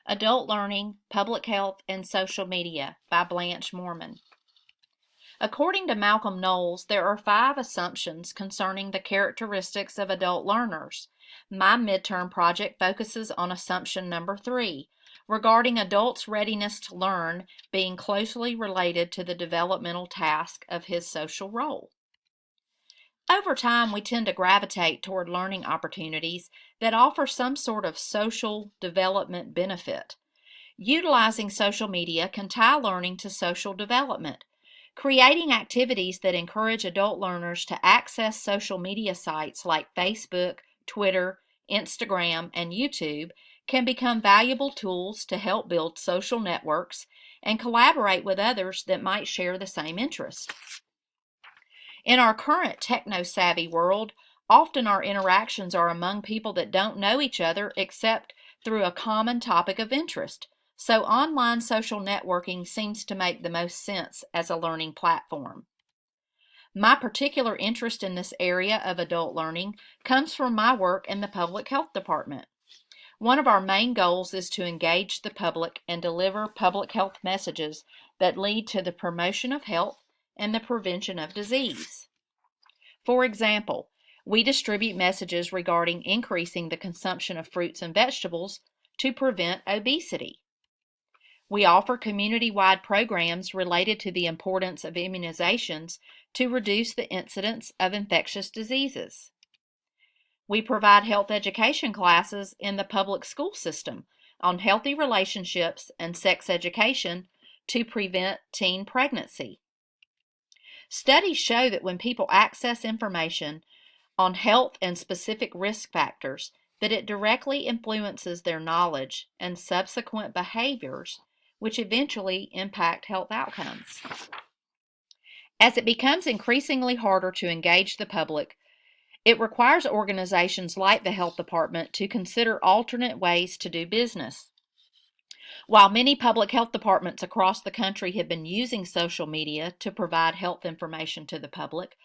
Adult Learning, Public Health, and Social Media by Blanche Moorman. According to Malcolm Knowles, there are 5 assumptions concerning the characteristics of adult learners. My midterm project focuses on assumption number 3, regarding adults' readiness to learn being closely related to the developmental task of his social role. Over time, we tend to gravitate toward learning opportunities that offer some sort of social development benefit. Utilizing social media can tie learning to social development. Creating activities that encourage adult learners to access social media sites like Facebook, Twitter, Instagram, and YouTube can become valuable tools to help build social networks and collaborate with others that might share the same interests. In our current techno-savvy world, often our interactions are among people that don't know each other except through a common topic of interest. So online social networking seems to make the most sense as a learning platform. My particular interest in this area of adult learning comes from my work in the Public Health Department. One of our main goals is to engage the public and deliver public health messages that lead to the promotion of health and the prevention of disease. For example, we distribute messages regarding increasing the consumption of fruits and vegetables to prevent obesity. We offer community-wide programs related to the importance of immunizations to reduce the incidence of infectious diseases. We provide health education classes in the public school system on healthy relationships and sex education to prevent teen pregnancy. Studies show that when people access information on health and specific risk factors, that it directly influences their knowledge and subsequent behaviors, which eventually impact health outcomes. As it becomes increasingly harder to engage the public, it requires organizations like the Health Department to consider alternate ways to do business. While many public health departments across the country have been using social media to provide health information to the public,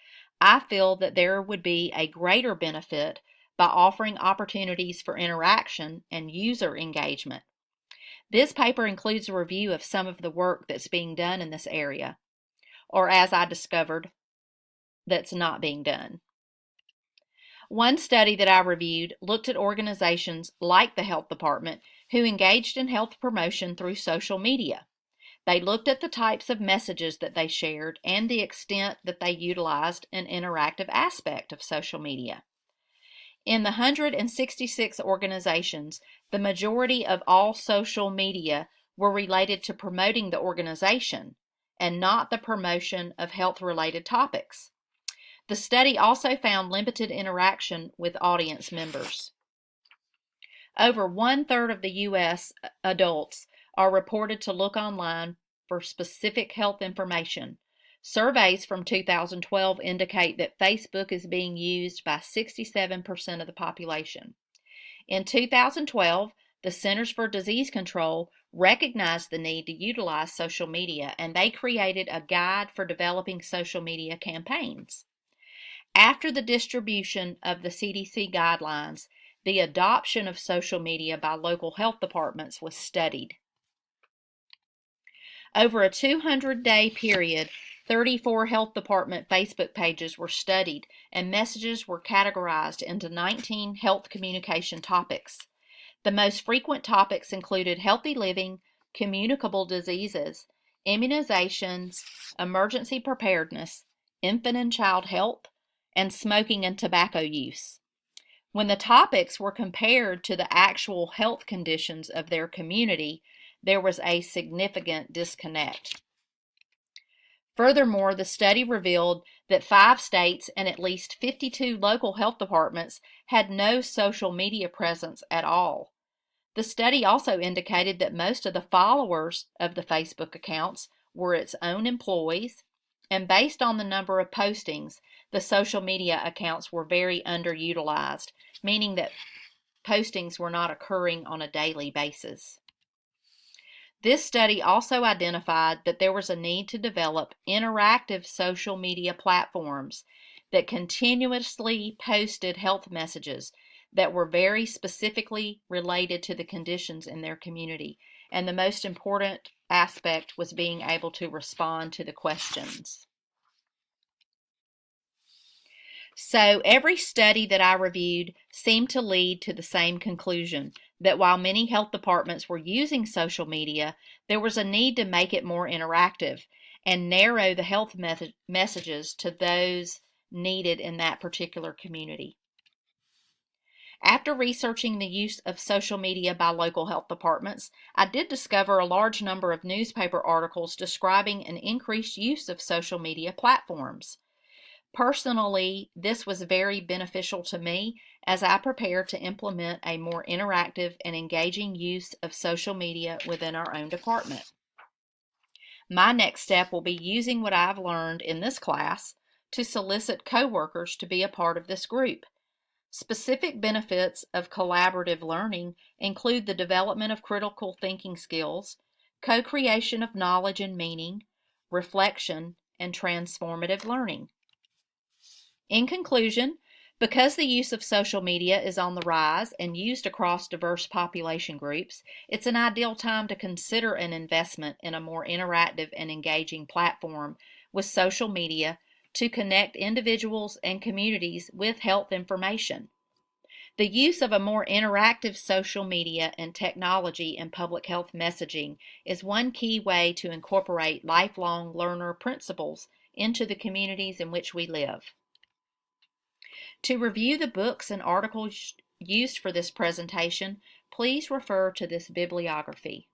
I feel that there would be a greater benefit by offering opportunities for interaction and user engagement. This paper includes a review of some of the work that's being done in this area, or as I discovered, that's not being done. One study that I reviewed looked at organizations like the Health Department who engaged in health promotion through social media. They looked at the types of messages that they shared and the extent that they utilized an interactive aspect of social media. In the 166 organizations, the majority of all social media were related to promoting the organization and not the promotion of health-related topics. The study also found limited interaction with audience members. Over 1/3 of the U.S. adults are reported to look online for specific health information. Surveys from 2012 indicate that Facebook is being used by 67% of the population. In 2012, the Centers for Disease Control recognized the need to utilize social media, and they created a guide for developing social media campaigns. After the distribution of the CDC guidelines, the adoption of social media by local health departments was studied. Over a 200-day period, 34 health department Facebook pages were studied and messages were categorized into 19 health communication topics. The most frequent topics included healthy living, communicable diseases, immunizations, emergency preparedness, infant and child health, and smoking and tobacco use. When the topics were compared to the actual health conditions of their community, there was a significant disconnect. Furthermore, the study revealed that 5 states and at least 52 local health departments had no social media presence at all. The study also indicated that most of the followers of the Facebook accounts were its own employees, and based on the number of postings, the social media accounts were very underutilized, meaning that postings were not occurring on a daily basis. This study also identified that there was a need to develop interactive social media platforms that continuously posted health messages that were very specifically related to the conditions in their community. And the most important aspect was being able to respond to the questions. So every study that I reviewed seemed to lead to the same conclusion, that while many health departments were using social media, there was a need to make it more interactive and narrow the health messages to those needed in that particular community. After researching the use of social media by local health departments, I did discover a large number of newspaper articles describing an increased use of social media platforms. Personally, this was very beneficial to me as I prepare to implement a more interactive and engaging use of social media within our own department. My next step will be using what I've learned in this class to solicit coworkers to be a part of this group. Specific benefits of collaborative learning include the development of critical thinking skills, co-creation of knowledge and meaning, reflection, and transformative learning. In conclusion, because the use of social media is on the rise and used across diverse population groups, it's an ideal time to consider an investment in a more interactive and engaging platform with social media to connect individuals and communities with health information. The use of a more interactive social media and technology in public health messaging is one key way to incorporate lifelong learner principles into the communities in which we live. To review the books and articles used for this presentation, please refer to this bibliography.